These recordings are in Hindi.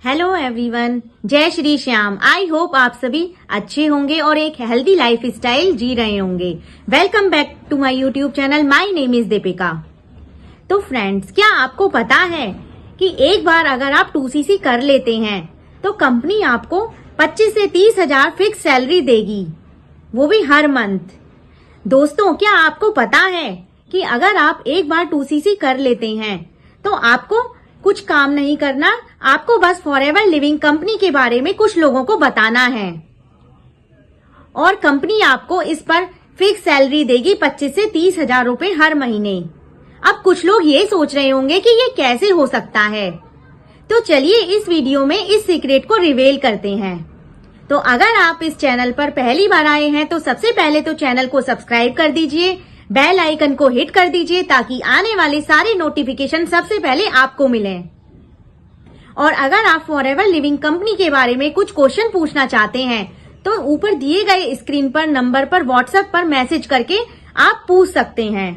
हेलो एवरीवन, जय श्री श्याम। आई होप आप सभी अच्छे होंगे और एक हेल्दी लाइफ स्टाइल जी रहे होंगे। Welcome back to my YouTube channel. My name is Deepika. तो फ्रेंड्स, क्या आपको पता है कि एक बार अगर आप 2CC कर लेते हैं तो कंपनी आपको 25 से 30 हजार फिक्स सैलरी देगी, वो भी हर मंथ। दोस्तों, क्या आपको पता है कि अगर आप एक बार 2CC कर लेते हैं तो आपको कुछ काम नहीं करना, आपको बस फॉरएवर लिविंग कंपनी के बारे में कुछ लोगों को बताना है और कंपनी आपको इस पर फिक्स सैलरी देगी 25 से 30 हजार रुपए हर महीने। अब कुछ लोग ये सोच रहे होंगे कि ये कैसे हो सकता है, तो चलिए इस वीडियो में इस सीक्रेट को रिवील करते हैं। तो अगर आप इस चैनल पर पहली बार आए हैं तो सबसे पहले तो चैनल को सब्सक्राइब कर दीजिए, बेल आइकन को हिट कर दीजिए ताकि आने वाले सारे नोटिफिकेशन सबसे पहले आपको मिलें। और अगर आप फॉरएवर लिविंग कंपनी के बारे में कुछ क्वेश्चन पूछना चाहते हैं तो ऊपर दिए गए स्क्रीन पर नंबर पर व्हाट्सएप पर मैसेज करके आप पूछ सकते हैं।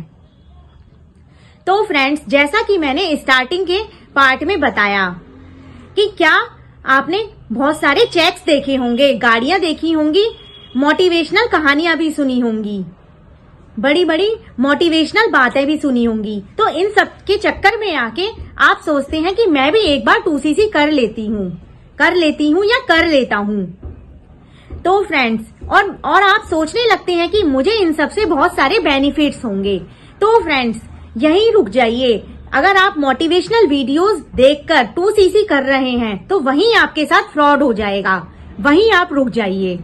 तो फ्रेंड्स, जैसा कि मैंने स्टार्टिंग के पार्ट में बताया कि क्या आपने बहुत सारे चेक्स देखे होंगे, गाड़ियां देखी होंगी, मोटिवेशनल कहानियां भी सुनी होंगी, बड़ी बड़ी मोटिवेशनल बातें भी सुनी होंगी। तो इन सब के चक्कर में आके आप सोचते हैं कि मैं भी एक बार 2CC कर लेती हूँ या कर लेता हूँ। तो फ्रेंड्स, और आप सोचने लगते हैं कि मुझे इन सब से बहुत सारे बेनिफिट्स होंगे। तो फ्रेंड्स, यहीं रुक जाइए। अगर आप मोटिवेशनल वीडियोस देखकर 2CC कर रहे हैं तो वहीं आपके साथ फ्रॉड हो जाएगा, वहीं आप रुक जाइए।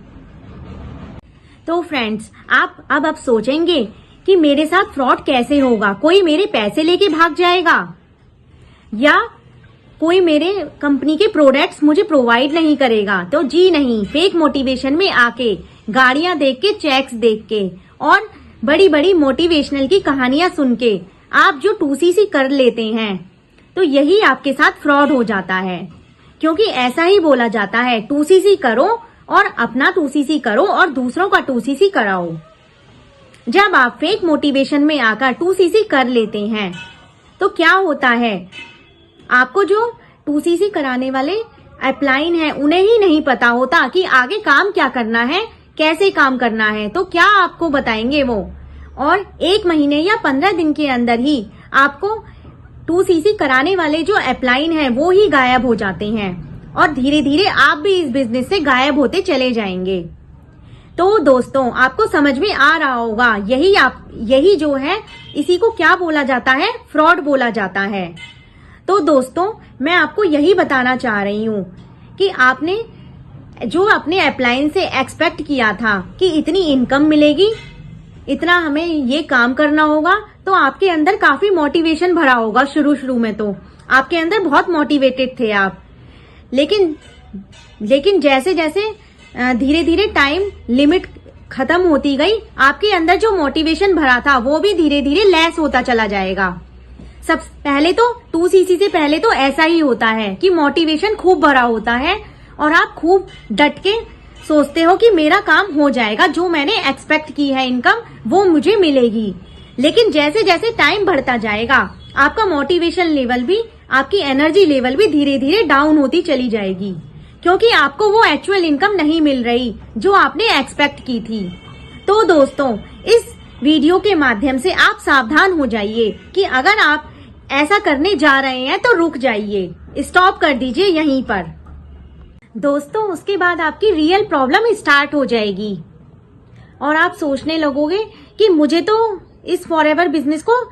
तो फ्रेंड्स, आप सोचेंगे कि मेरे साथ फ्रॉड कैसे होगा, कोई मेरे पैसे लेके भाग जाएगा या कोई मेरे कंपनी के प्रोडक्ट्स मुझे प्रोवाइड नहीं करेगा। तो जी नहीं, फेक मोटिवेशन में आके, गाड़ियां देख के, चेक्स देख के और बड़ी बड़ी मोटिवेशनल की कहानियां सुन के आप जो 2CC कर लेते हैं तो यही आपके साथ फ्रॉड हो जाता है। क्योंकि ऐसा ही बोला जाता है, 2CC करो और अपना 2CC करो और दूसरों का 2CC कराओ। जब आप फेक मोटिवेशन में आकर 2CC कर लेते हैं तो क्या होता है, आपको जो 2CC कराने वाले अपलाइन है उन्हें ही नहीं पता होता कि आगे काम क्या करना है, कैसे काम करना है। तो क्या आपको बताएंगे वो, और 1 महीने या 15 दिन के अंदर ही आपको 2CC कराने वाले जो अपलाइन है वो ही गायब हो जाते हैं और धीरे धीरे आप भी इस बिजनेस से गायब होते चले जाएंगे। तो दोस्तों, आपको समझ में आ रहा होगा, यही जो है, इसी को क्या बोला जाता है, फ्रॉड बोला जाता है। तो दोस्तों, मैं आपको यही बताना चाह रही हूँ कि आपने जो अपने अपलाइन से एक्सपेक्ट किया था कि इतनी इनकम मिलेगी, इतना हमें ये काम करना होगा, तो आपके अंदर काफी मोटिवेशन भरा होगा। शुरू में तो आपके अंदर बहुत मोटिवेटेड थे आप, लेकिन जैसे जैसे धीरे धीरे टाइम लिमिट खत्म होती गई, आपके अंदर जो मोटिवेशन भरा था वो भी धीरे धीरे लेस होता चला जाएगा। सब पहले तो 2CC से पहले तो ऐसा ही होता है कि मोटिवेशन खूब भरा होता है और आप खूब डट के सोचते हो कि मेरा काम हो जाएगा, जो मैंने एक्सपेक्ट की है इनकम वो मुझे मिलेगी। लेकिन जैसे जैसे टाइम बढ़ता जाएगा आपका मोटिवेशन लेवल भी, आपकी एनर्जी लेवल भी धीरे धीरे डाउन होती चली जाएगी, क्योंकि आपको वो एक्चुअल इनकम नहीं मिल रही जो आपने एक्सपेक्ट की थी। तो दोस्तों, इस वीडियो के माध्यम से आप सावधान हो जाइए कि अगर आप ऐसा करने जा रहे हैं तो रुक जाइए, स्टॉप कर दीजिए यहीं पर। दोस्तों, उसके बाद आपकी रियल प्रॉब्लम स्टार्ट हो जाएगी और आप सोचने लगोगे कि मुझे तो इस फॉरएवर बिजनेस को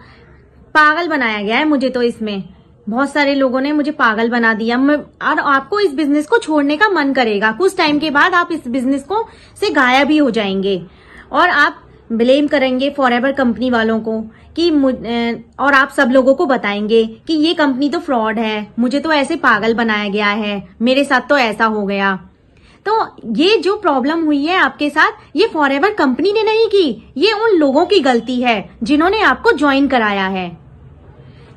पागल बनाया गया है, मुझे तो इसमें बहुत सारे लोगों ने मुझे पागल बना दिया, और आपको इस बिजनेस को छोड़ने का मन करेगा। कुछ टाइम के बाद आप इस बिजनेस को से गायब भी हो जाएंगे और आप ब्लेम करेंगे फॉरएवर कंपनी वालों को कि और आप सब लोगों को बताएंगे कि ये कंपनी तो फ्रॉड है, मुझे तो ऐसे पागल बनाया गया है, मेरे साथ तो ऐसा हो गया। तो ये जो प्रॉब्लम हुई है आपके साथ, ये फॉरएवर कंपनी ने नहीं की, ये उन लोगों की गलती है जिन्होंने आपको ज्वाइन कराया है,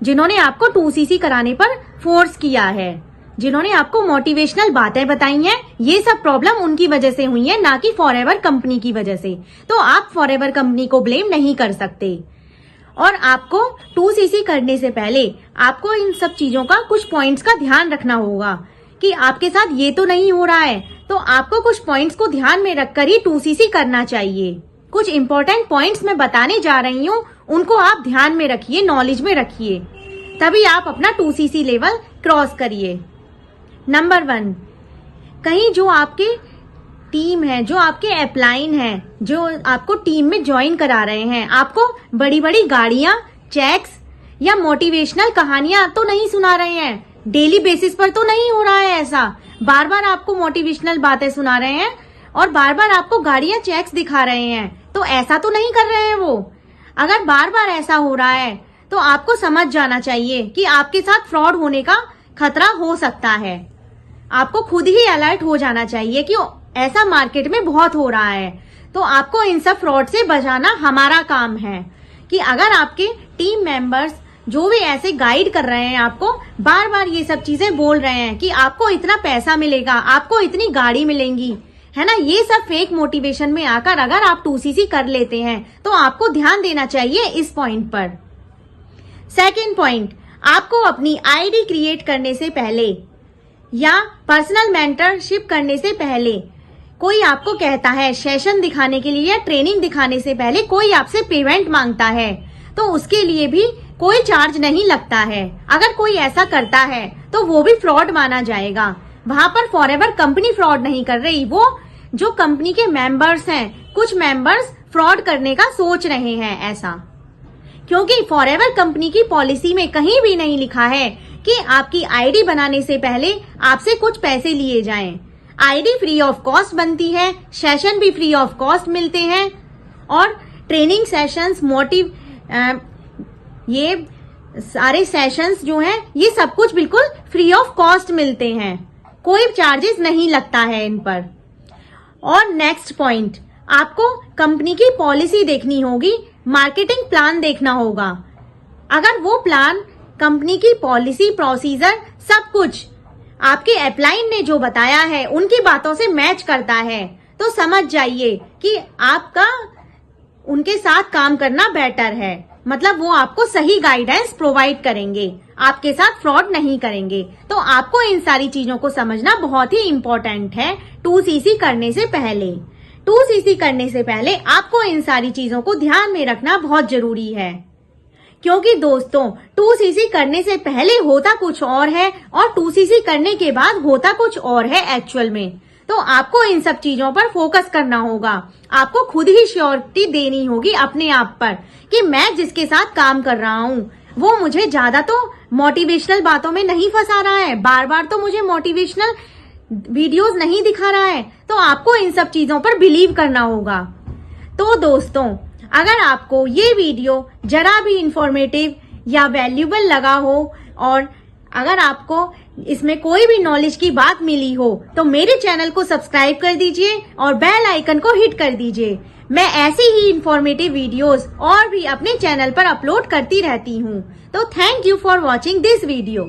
जिन्होंने आपको 2CC कराने पर फोर्स किया है, जिन्होंने आपको मोटिवेशनल बातें बताई हैं। ये सब प्रॉब्लम उनकी वजह से हुई है, ना कि फॉरएवर कंपनी की वजह से। तो आप फॉरएवर कंपनी को ब्लेम नहीं कर सकते। और आपको 2CC करने से पहले आपको इन सब चीजों का, कुछ पॉइंट्स का ध्यान रखना होगा कि आपके साथ ये तो नहीं हो रहा है, तो आपको कुछ पॉइंट्स को ध्यान में रखकर ही 2cc करना चाहिए। कुछ इंपॉर्टेंट पॉइंट्स मैं बताने जा रही हूँ, उनको आप ध्यान में रखिए, नॉलेज में रखिए, तभी आप अपना 2cc लेवल क्रॉस करिए। नंबर 1, कहीं जो आपके टीम है, जो आपके अपलाइन है, जो आपको टीम में ज्वाइन करा रहे हैं, आपको बड़ी बड़ी गाड़ियां, चेक्स या मोटिवेशनल कहानियां तो नहीं सुना रहे हैं, डेली बेसिस पर तो नहीं हो रहा है ऐसा, बार बार आपको मोटिवेशनल बातें सुना रहे हैं और बार बार आपको गाड़ियां, चेक्स दिखा रहे हैं, तो ऐसा तो नहीं कर रहे हैं वो। अगर बार बार ऐसा हो रहा है तो आपको समझ जाना चाहिए कि आपके साथ फ्रॉड होने का खतरा हो सकता है। आपको खुद ही अलर्ट हो जाना चाहिए कि ऐसा मार्केट में बहुत हो रहा है। तो आपको इन सब फ्रॉड से बचाना हमारा काम है कि अगर आपके टीम मेंबर्स जो भी ऐसे गाइड कर रहे हैं, आपको बार बार ये सब चीजें बोल रहे हैं कि आपको इतना पैसा मिलेगा, आपको इतनी गाड़ी मिलेंगी, है ना, ये सब फेक मोटिवेशन में आकर अगर आप 2cc कर लेते हैं तो आपको ध्यान देना चाहिए इस पॉइंट पर। सेकंड पॉइंट, आपको अपनी आईडी क्रिएट करने से पहले या पर्सनल मेंटरशिप करने से पहले कोई आपको कहता है, सेशन दिखाने के लिए या ट्रेनिंग दिखाने से पहले कोई आपसे पेमेंट मांगता है, तो उसके लिए भी कोई चार्ज नहीं लगता है। अगर कोई ऐसा करता है तो वो भी फ्रॉड माना जाएगा। वहां पर फॉरएवर कंपनी फ्रॉड नहीं कर रही, वो जो कंपनी के मेंबर्स हैं, कुछ मेंबर्स फ्रॉड करने का सोच रहे हैं ऐसा, क्योंकि फॉरएवर कंपनी की पॉलिसी में कहीं भी नहीं लिखा है कि आपकी आईडी बनाने से पहले आपसे कुछ पैसे लिए जाएं। आईडी फ्री ऑफ कॉस्ट बनती है, सेशन भी फ्री ऑफ कॉस्ट मिलते हैं और ट्रेनिंग सेशंस, ये सारे सेशंस जो हैं ये सब कुछ बिल्कुल फ्री ऑफ कॉस्ट मिलते हैं, कोई चार्जेस नहीं लगता है इन पर। और नेक्स्ट पॉइंट, आपको कंपनी की पॉलिसी देखनी होगी, मार्केटिंग प्लान देखना होगा। अगर वो प्लान, कंपनी की पॉलिसी, प्रोसीजर, सब कुछ आपके अपलाइन ने जो बताया है उनकी बातों से मैच करता है, तो समझ जाइए कि आपका उनके साथ काम करना बेटर है। मतलब वो आपको सही गाइडेंस प्रोवाइड करेंगे, आपके साथ फ्रॉड नहीं करेंगे। तो आपको इन सारी चीजों को समझना बहुत ही इंपॉर्टेंट है 2cc करने से पहले। 2cc करने से पहले आपको इन सारी चीजों को ध्यान में रखना बहुत जरूरी है, क्योंकि दोस्तों 2cc करने से पहले होता कुछ और है और 2cc करने के बाद होता कुछ और है एक्चुअल में। तो आपको इन सब चीजों पर फोकस करना होगा, आपको खुद ही श्योरिटी देनी होगी अपने आप पर कि मैं जिसके साथ काम कर रहा हूँ वो मुझे ज्यादा तो मोटिवेशनल बातों में नहीं फंसा रहा है, बार बार तो मुझे मोटिवेशनल वीडियोस नहीं दिखा रहा है। तो आपको इन सब चीजों पर बिलीव करना होगा। तो दोस्तों, अगर आपको ये वीडियो जरा भी इंफॉर्मेटिव या वैल्यूएबल लगा हो और अगर आपको इसमें कोई भी नॉलेज की बात मिली हो तो मेरे चैनल को सब्सक्राइब कर दीजिए और बेल आइकन को हिट कर दीजिए। मैं ऐसी ही इंफॉर्मेटिव वीडियोस और भी अपने चैनल पर अपलोड करती रहती हूँ। तो thank you for watching this video.